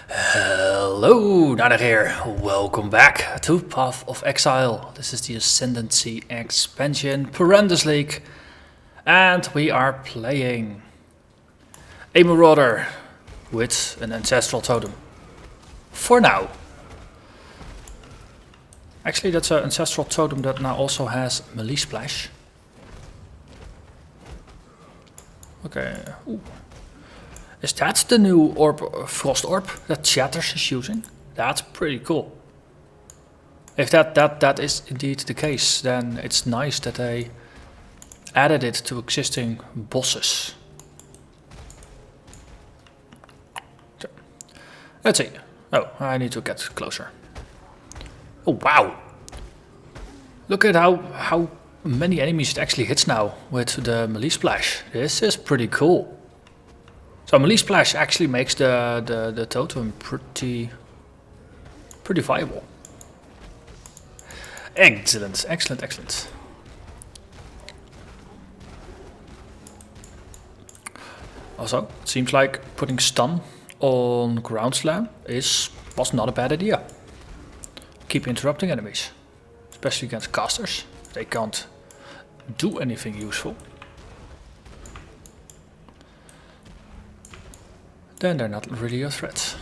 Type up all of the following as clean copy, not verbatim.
Hello, Narnach here. Welcome back to Path of Exile. This is the Ascendancy expansion, Perandus League, and we are playing a Marauder with an Ancestral Totem. For now. Actually, that's an Ancestral Totem that now also has melee splash. Okay. Ooh. Is that the new Frost Orb that Chatters is using? That's pretty cool. If that is indeed the case, then it's nice that they added it to existing bosses. So, let's see. Oh, I need to get closer. Oh wow! Look at how many enemies it actually hits now with the melee splash. This is pretty cool. So melee splash actually makes the totem pretty viable. Excellent, excellent, excellent. Also, it seems like putting stun on ground slam was not a bad idea. Keep interrupting enemies, especially against casters. They can't do anything useful. Then they're not really a threat.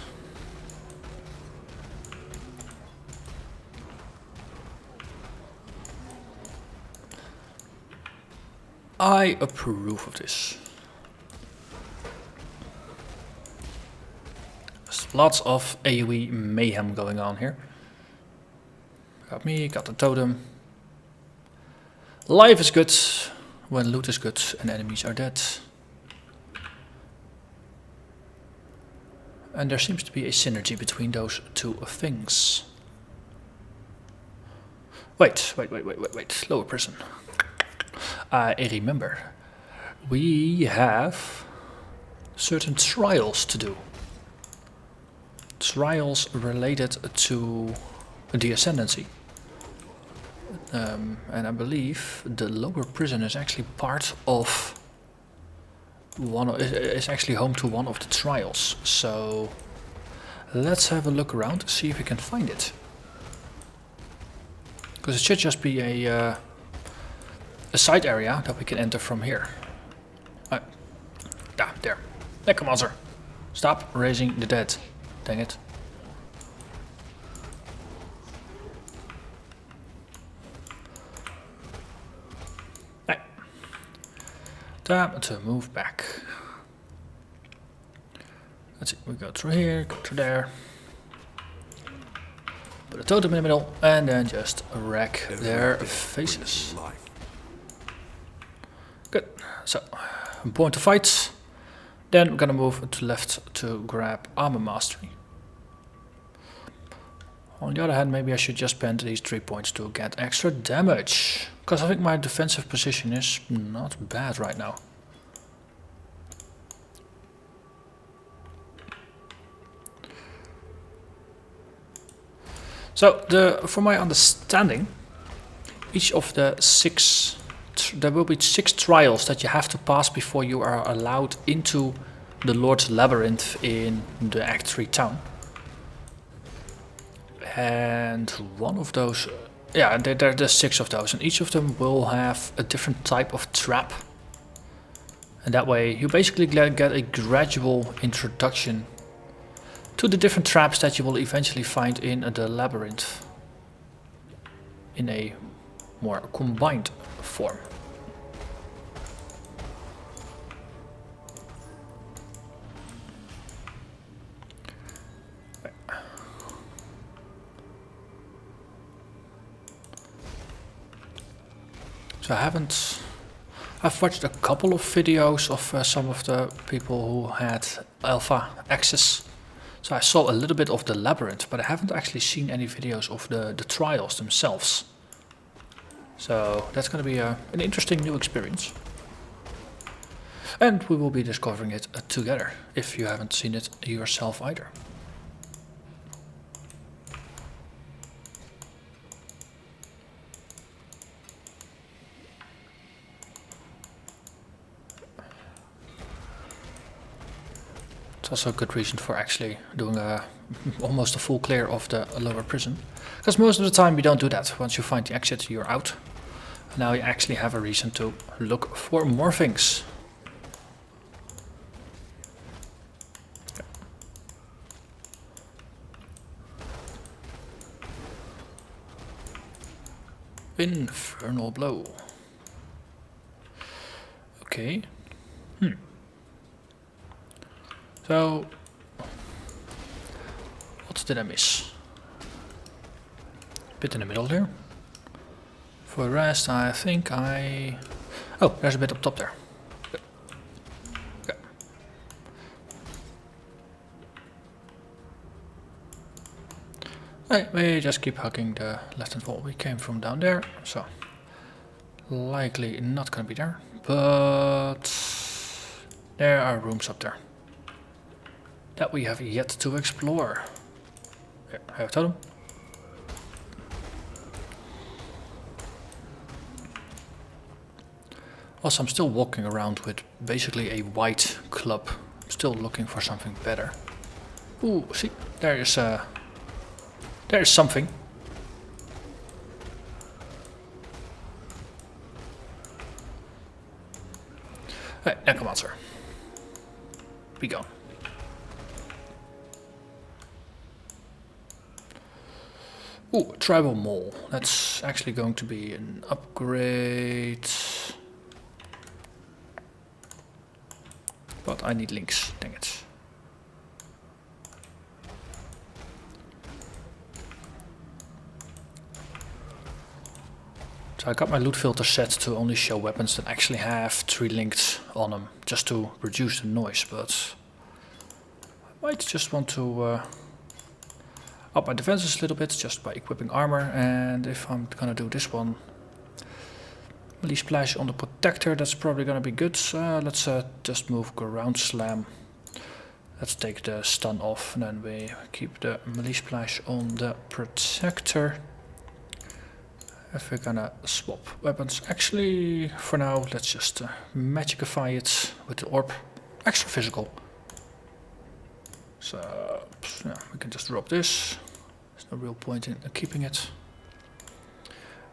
I approve of this. There's lots of AoE mayhem going on here. Got me, got the totem. Life is good when loot is good and enemies are dead. And there seems to be a synergy between those two things. Wait. Lower prison. I remember. We have certain trials to do. Trials related to the Ascendancy. And I believe the lower prison is actually part of is actually home to one of the trials, so let's have a look around to see if we can find it. Because it should just be a side area that we can enter from here. There. Necromancer. Stop raising the dead. Dang it. Time to move back. Let's see, we go through here, go through there. Put a totem in the middle and then just wreck their faces. Good. So, point to fight. Then we're gonna move to left to grab armor mastery. On the other hand, maybe I should just spend these 3 points to get extra damage. Because I think my defensive position is not bad right now. So, from my understanding, each of the there will be 6 trials that you have to pass before you are allowed into the Lord's Labyrinth in the Act 3 town. And one of those, yeah, there's 6 of those, and each of them will have a different type of trap. And that way you basically get a gradual introduction to the different traps that you will eventually find in the Labyrinth in a more combined form. So I've watched a couple of videos of some of the people who had alpha access. So I saw a little bit of the Labyrinth, but I haven't actually seen any videos of the trials themselves. So that's going to be an interesting new experience. And we will be discovering it together, if you haven't seen it yourself either. So also a good reason for actually doing almost a full clear of the lower prison. Because most of the time you don't do that. Once you find the exit, you're out. Now you actually have a reason to look for more things. Infernal blow. Okay. So, what did I miss? Bit in the middle there. For the rest, I think I... Oh, there's a bit up top there. Good. Okay. Right, we just keep hugging the left-hand wall. We came from down there, so likely not gonna be there. But there are rooms up there that we have yet to explore. Here, I have a totem. Also, I'm still walking around with basically a white club. I'm still looking for something better. Ooh, see, there is something. Hey, Necromancer. Be gone. Ooh, Tribal Mole. That's actually going to be an upgrade. But I need links, dang it. So I got my loot filter set to only show weapons that actually have 3 links on them, just to reduce the noise, but I might just want to up my defenses a little bit just by equipping armor, and if I'm gonna do this one, melee splash on the protector, that's probably gonna be good. Let's just move ground slam. Let's take the stun off, and then we keep the melee splash on the protector. If we're gonna swap weapons, actually, for now, let's just magicify it with the orb. Extra physical. So, yeah, we can just drop this. There's no real point in keeping it.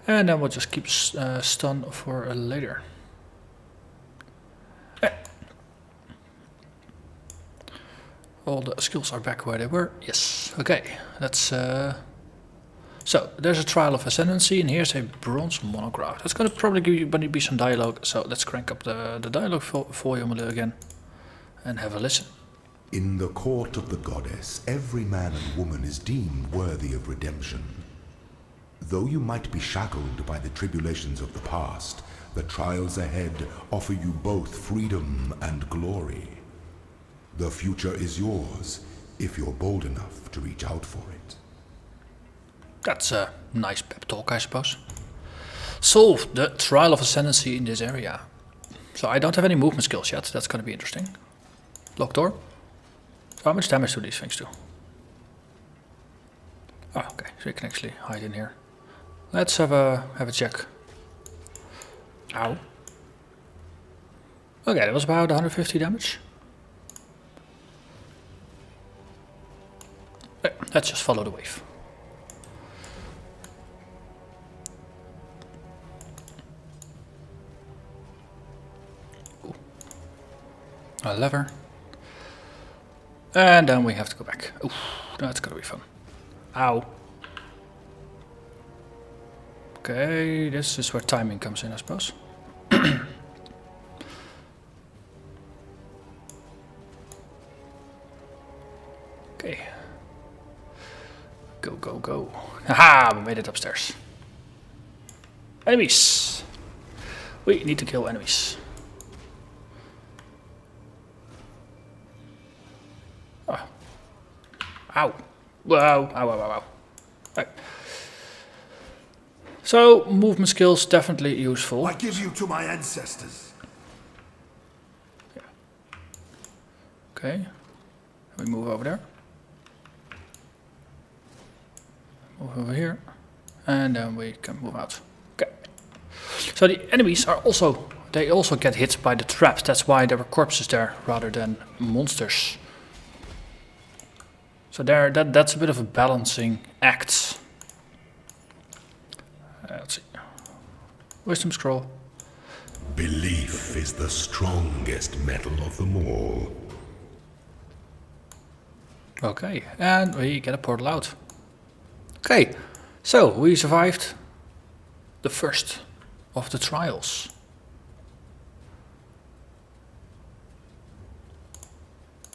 And then we'll just keep stun for later. All the skills are back where they were. Yes. Okay. Let's. So there's a Trial of Ascendancy, and here's a bronze monograph. That's gonna probably be some dialogue. So let's crank up the dialogue volume a little again, and have a listen. In the court of the goddess, every man and woman is deemed worthy of redemption. Though you might be shackled by the tribulations of the past, the trials ahead offer you both freedom and glory. The future is yours, if you're bold enough to reach out for it. That's a nice pep talk, I suppose. Solve the Trial of Ascendancy in this area. So I don't have any movement skills yet, that's going to be interesting. Locked door. So how much damage do these things do? Oh, okay, so you can actually hide in here. Let's have a check. Ow. Okay, that was about 150 damage. Okay, let's just follow the wave. Ooh. A lever. And then we have to go back. Ooh, that's gonna be fun. Ow. Okay, this is where timing comes in, I suppose. Okay. Go, go, go. Haha, we made it upstairs. Enemies! We need to kill enemies. Oh. Ow. Wow, ow, ow, ow, ow. Right. So, movement skills definitely useful. I give you to my ancestors. Yeah. Okay. We move over there. Move over here. And then we can move out. Okay. So the enemies are also, they also get hit by the traps. That's why there were corpses there rather than monsters. So there, that's a bit of a balancing act. Let's see. Wisdom scroll. Belief is the strongest metal of them all. Okay, and we get a portal out. Okay, so we survived the first of the trials.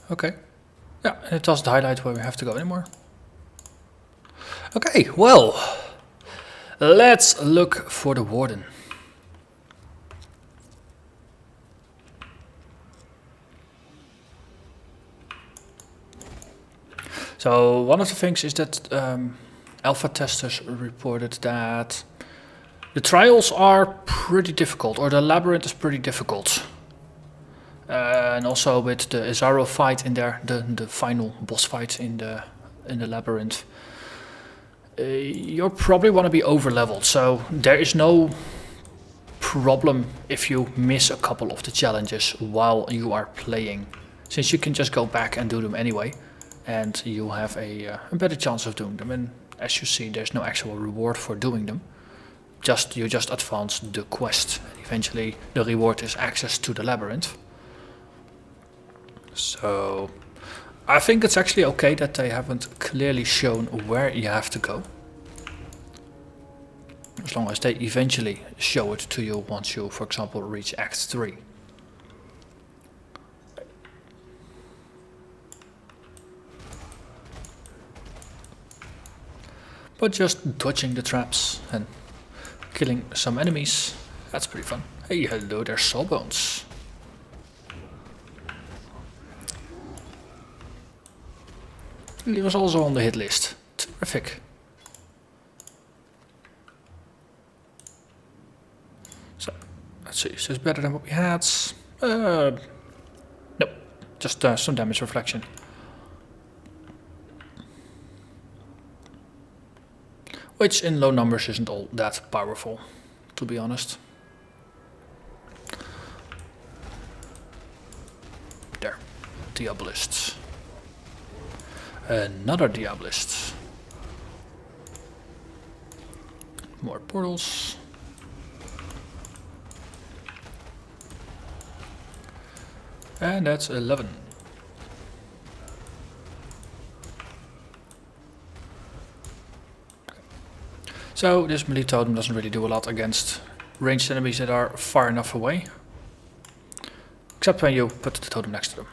Okay, yeah, and it doesn't highlight where we have to go anymore. Okay, well, let's look for the warden. So one of the things is that alpha testers reported that the trials are pretty difficult, or the labyrinth is pretty difficult. And also with the Exile fight in there, the final boss fight in the labyrinth, you probably want to be over leveled. So there is no problem if you miss a couple of the challenges while you are playing, since you can just go back and do them anyway. And you have a better chance of doing them. And as you see, there's no actual reward for doing them. You just advance the quest. Eventually, the reward is access to the labyrinth. So, I think it's actually okay that they haven't clearly shown where you have to go. As long as they eventually show it to you once you, for example, reach Act 3. But just dodging the traps and killing some enemies, that's pretty fun. Hey, hello there, Sawbones. He was also on the hit list. Terrific. So, let's see, is this better than what we had? No, just some damage reflection. Which in low numbers isn't all that powerful, to be honest. There, Diabolists. Another Diabolist. More portals. And that's 11. So this melee totem doesn't really do a lot against ranged enemies that are far enough away. Except when you put the totem next to them.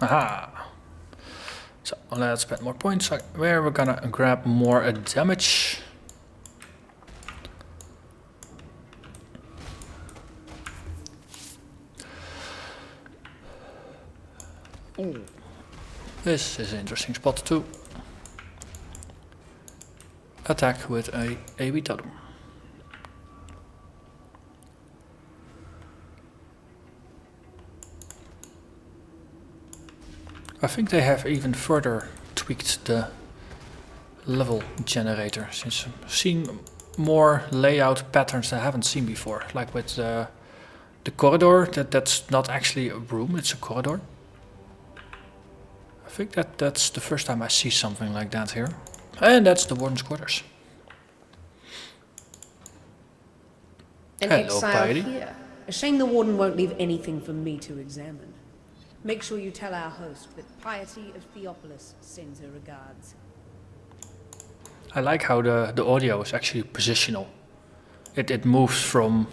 Aha! So let's spend more points. Where we're gonna grab more damage. Ooh. This is an interesting spot too. Attack with a AV totem. I think they have even further tweaked the level generator, since I've seen more layout patterns that I haven't seen before. Like with the corridor, that's not actually a room, it's a corridor. I think that's the first time I see something like that here. And that's the warden's quarters. An exile here. A shame the warden won't leave anything for me to examine. Make sure you tell our host that Piety of Theopolis sends her regards. I like how the audio is actually positional. It moves from...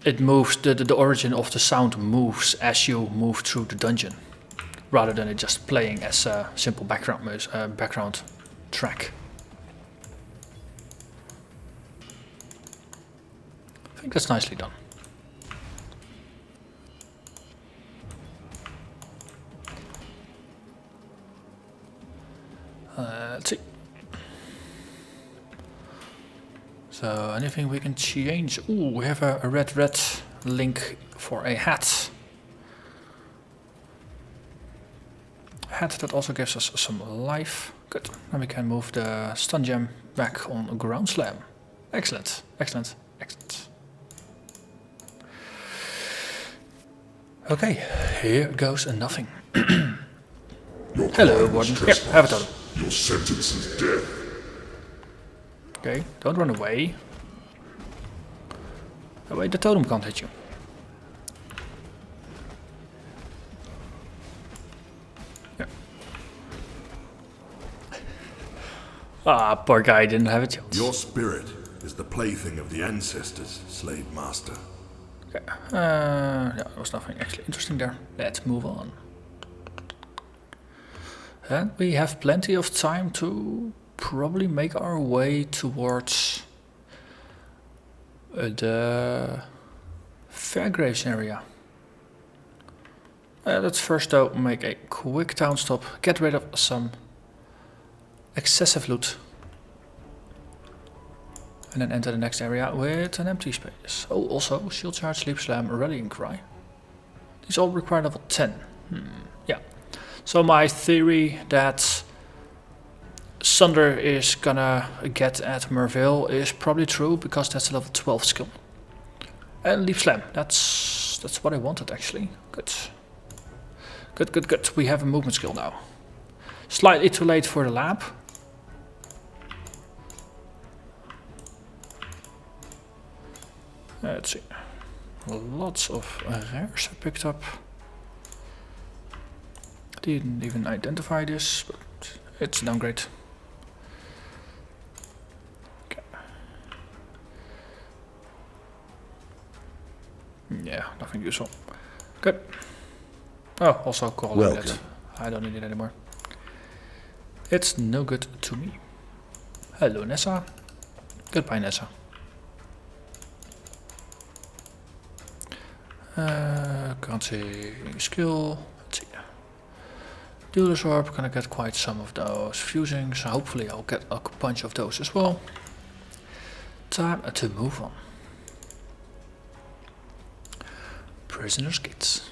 It moves, the origin of the sound moves as you move through the dungeon, rather than it just playing as a simple background track. I think that's nicely done. Let's see. So anything we can change? Ooh, we have a red link for a hat. Hat that also gives us some life. Good. Then we can move the stun gem back on ground slam. Excellent, excellent, excellent. Okay, here goes nothing. Hello, Warden. Here, have a totem. Your sentence is death. Okay, don't run away. Oh wait, the totem can't hit you. Yeah. Ah, poor guy didn't have a chance. Your spirit is the plaything of the ancestors, slave master. Okay. Yeah, there was nothing actually interesting there. Let's move on. And we have plenty of time to probably make our way towards the Fairgraves area. Let's first though make a quick town stop, get rid of some excessive loot, and then enter the next area with an empty space. Oh, also shield charge, sleep slam, rallying cry. These all require level 10. Yeah. So my theory that Sunder is gonna get at Merville is probably true, because that's a level 12 skill. And leap slam, that's what I wanted actually. Good. Good. We have a movement skill now. Slightly too late for the lab. Let's see. Lots of rares I picked up. Didn't even identify this, but it's a downgrade. Okay. Yeah, nothing useful. Good. Oh, also call it. I don't need it anymore. It's no good to me. Hello, Nessa. Goodbye, Nessa. Can't see skill. Let's see. Dealer's Orb, gonna get quite some of those fusing, so hopefully I'll get a bunch of those as well. Time to move on. Prisoner's Gates.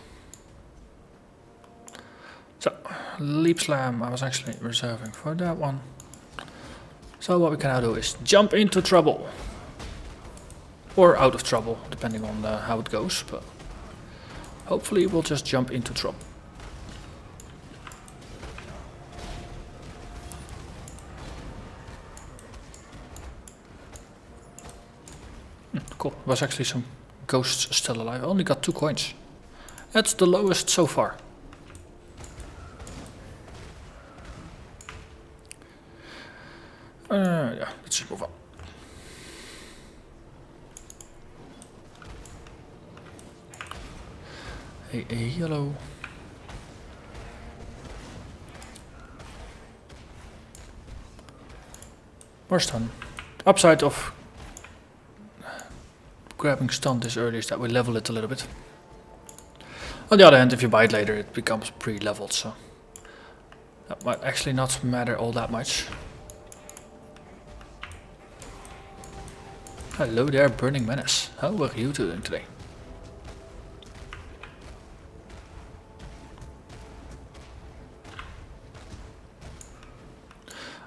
So, Leap Slam, I was actually reserving for that one. So what we can now do is jump into trouble. Or out of trouble, depending on how it goes, but hopefully we'll just jump into trouble. Cool, there was actually some ghosts still alive. I only got 2 coins. That's the lowest so far. Yeah, let's just move on. A yellow. More stun. Upside of grabbing stun this early is that we level it a little bit. On the other hand, if you buy it later, it becomes pre-leveled, so that might actually not matter all that much. Hello there, Burning Menace. How are you doing today?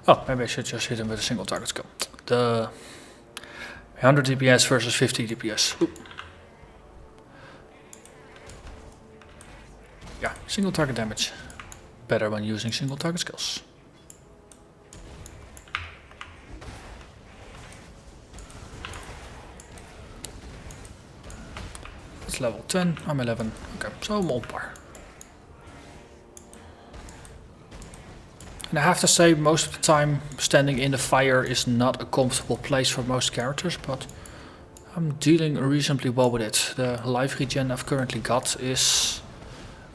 Oh, maybe I should just hit him with a single target skill. The 100 DPS versus 50 DPS. Oop. Yeah, single target damage. Better when using single target skills. It's level 10, I'm 11. Okay, so I'm on par. And I have to say, most of the time standing in the fire is not a comfortable place for most characters, but I'm dealing reasonably well with it. The life regen I've currently got is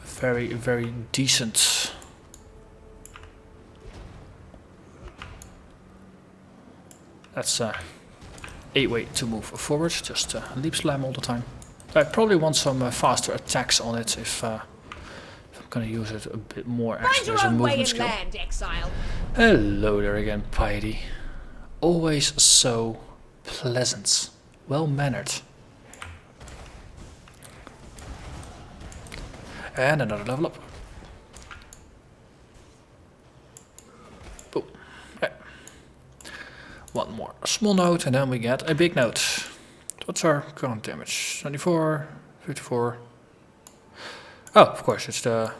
very, very decent. That's a way to move forward, just leap slam all the time. I probably want some faster attacks on it if I'm gonna use it a bit more actually as a movement skill. Land, Exile. Hello there again, Piety. Always so pleasant, well-mannered. And another level up. Boom. Okay. One more small note and then we get a big note. What's our current damage? 24, 54. Oh, of course, it's the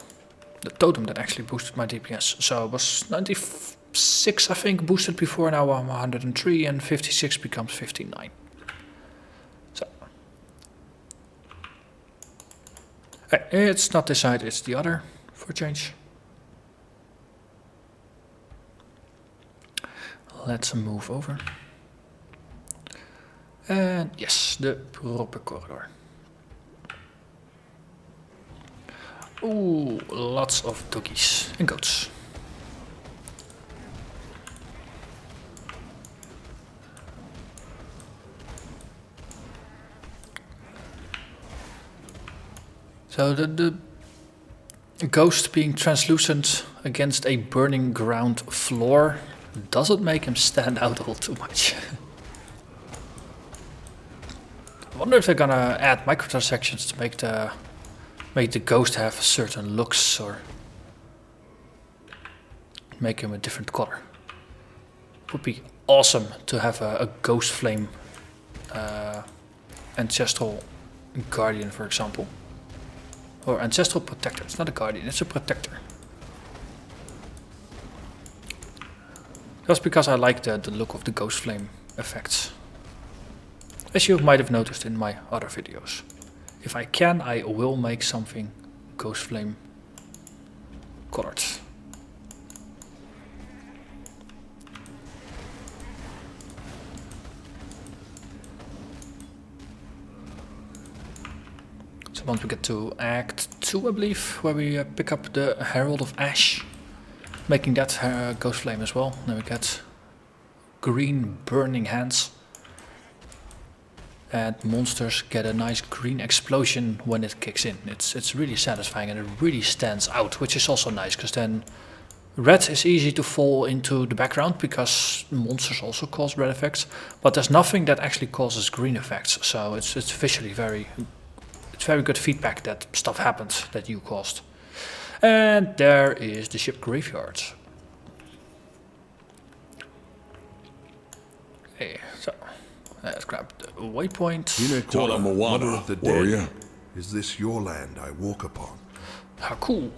totem that actually boosted my DPS. So it was 96, I think, boosted before. Now I'm 103, and 56 becomes 59. So it's not this side, it's the other for change. Let's move over. And yes, the proper corridor. Ooh, lots of doggies and goats. So the ghost being translucent against a burning ground floor doesn't make him stand out all too much. I wonder if they're gonna add microtransactions to make the ghost have certain looks or make him a different color. Would be awesome to have a ghost flame ancestral guardian, for example. Or ancestral protector. It's not a guardian, it's a protector. That's because I like the look of the ghost flame effects. As you might have noticed in my other videos. If I can, I will make something ghost flame colored. So once we get to Act 2, I believe, where we pick up the Herald of Ash, making that ghost flame as well. Then we get green burning hands. And monsters get a nice green explosion when it kicks in. It's really satisfying and it really stands out, which is also nice, because then red is easy to fall into the background because monsters also cause red effects, but there's nothing that actually causes green effects. So it's visually very good feedback that stuff happens that you caused. And there is the ship graveyard. Okay, so let's grab the waypoint. Mother of the dead. warrior. Is this your land I walk upon? How cool.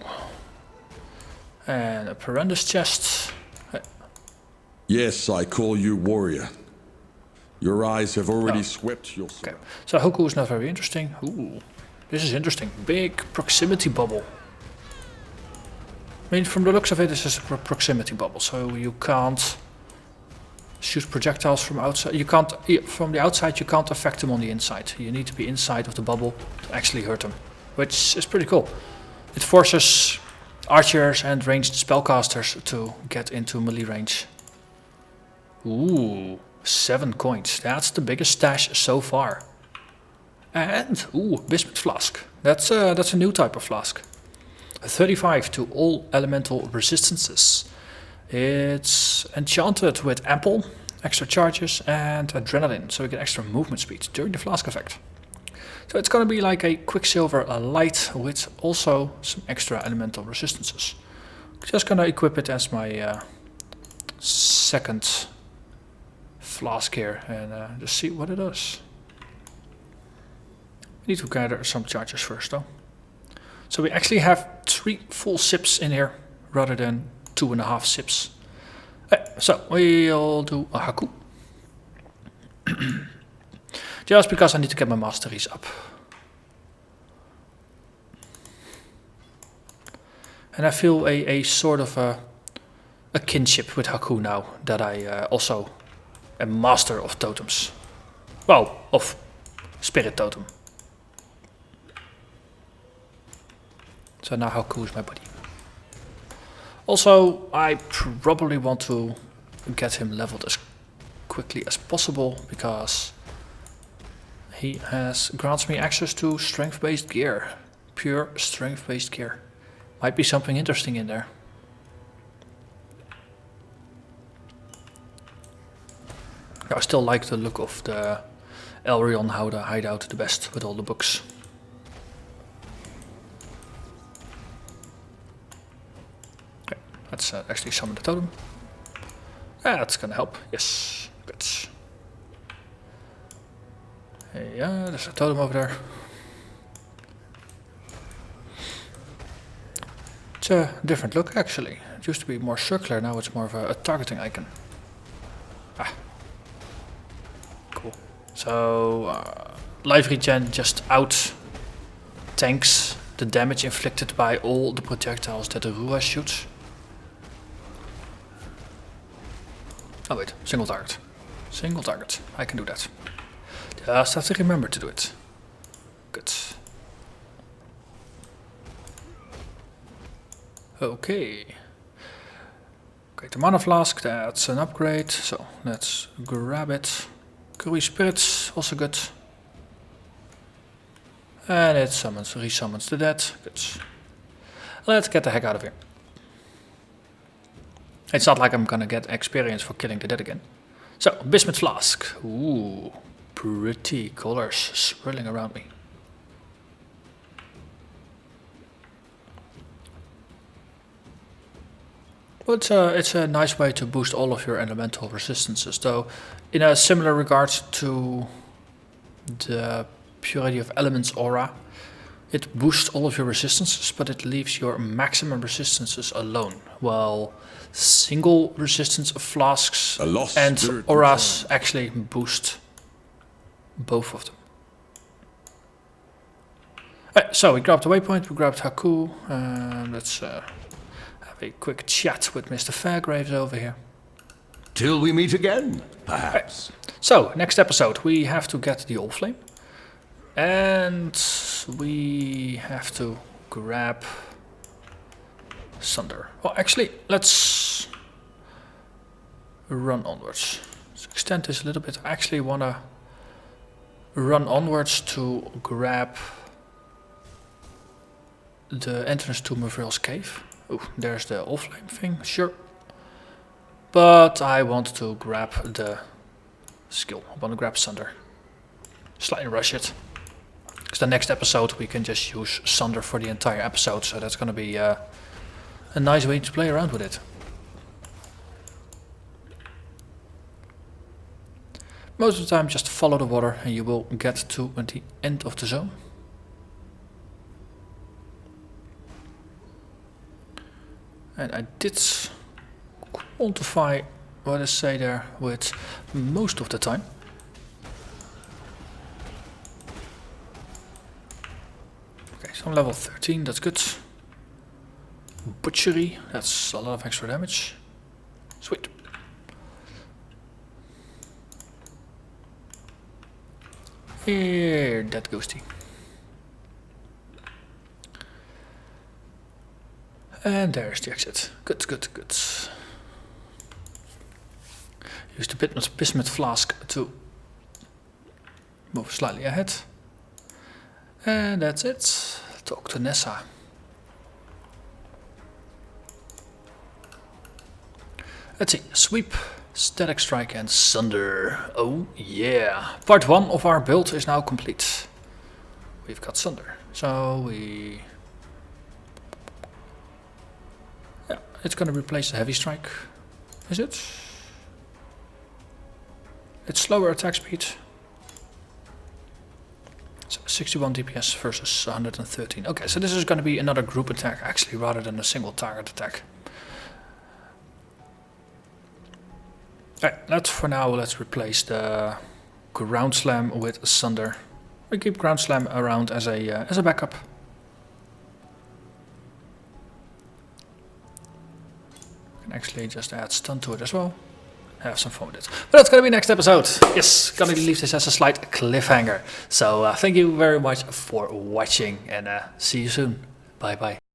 And a Perandus chest. Yes, I call you warrior. Your eyes have already swept your... Okay, so Hoku is not very interesting. Ooh, this is interesting. Big proximity bubble. I mean, from the looks of it, this is a proximity bubble, so you can't shoot projectiles from outside. You can't, from the outside, you can't affect them on the inside. You need to be inside of the bubble to actually hurt them, which is pretty cool. It forces archers and ranged spellcasters to get into melee range. Ooh, 7 coins. That's the biggest stash so far. And ooh, bismuth flask. That's a new type of flask. 35 to all elemental resistances. It's enchanted with ample, extra charges, and adrenaline, so we get extra movement speed during the flask effect. So it's gonna be like a Quicksilver light with also some extra elemental resistances. Just gonna equip it as my second flask here and just see what it does. We need to gather some charges first though. So we actually have 3 full sips in here rather than 2.5 sips. So we'll do a Haku. Just because I need to get my masteries up. And I feel a sort of a kinship with Haku now that I also am master of totems. Well, of spirit totem. So now Haku is my buddy. Also, I probably want to get him leveled as quickly as possible because he grants me access to strength-based gear. Pure strength-based gear. Might be something interesting in there. I still like the look of the Elrion hideout the best with all the books. Okay, let's actually summon the totem. That's gonna help, yes, good. Yeah, there's a totem over there. a different look actually. It used to be more circular, now it's more of a targeting icon. Ah. Cool. So, life regen just out tanks the damage inflicted by all the projectiles that the Rua shoots. Oh wait, single target. Single target. I can do that. Just have to remember to do it. Good. Okay. Okay, the mana flask, that's an upgrade. So let's grab it. Curry spirits, also good. And it summons, resummons the dead. Good. Let's get the heck out of here. It's not like I'm gonna get experience for killing the dead again. So, Bismuth Flask. Ooh, pretty colors swirling around me. But it's a nice way to boost all of your elemental resistances, though in a similar regard to the Purity of Elements aura, it boosts all of your resistances, but it leaves your maximum resistances alone, while single resistance flasks and auras actually boost both of them. So we grabbed the waypoint, we grabbed Haku, let's have a quick chat with Mr. Fairgraves over here. Till we meet again, perhaps. So, next episode we have to get the All Flame. And we have to grab Sunder. Well, actually, let's run onwards. Let's extend this a little bit. I actually want to run onwards to grab the entrance to Mavril's cave. Oh, there's the All Flame thing, sure. But I want to grab the skill. I want to grab Sunder. Slightly rush it. Because the next episode we can just use Sunder for the entire episode, so that's going to be a nice way to play around with it. Most of the time just follow the water and you will get to the end of the zone. And I did quantify what I say there with most of the time. So I'm level 13, that's good. Butchery, that's a lot of extra damage. Sweet. Here, that ghosty. And there's the exit. Good, good, good. Use the Bismuth Flask to move slightly ahead. And that's it. Talk to Nessa. Let's see. Sweep, Static Strike and Sunder. Oh yeah. Part 1 of our build is now complete. We've got Sunder. So yeah, it's gonna replace the Heavy Strike. Is it? It's slower attack speed. 61 DPS versus 113. Okay, so this is going to be another group attack actually rather than a single target attack. Alright, let's replace the Ground Slam with Sunder. We keep Ground Slam around as a backup. Can actually just add stun to it as well. Have some fun with it. But that's gonna be next episode. Yes, gonna leave this as a slight cliffhanger. So thank you very much for watching and see you soon. Bye bye.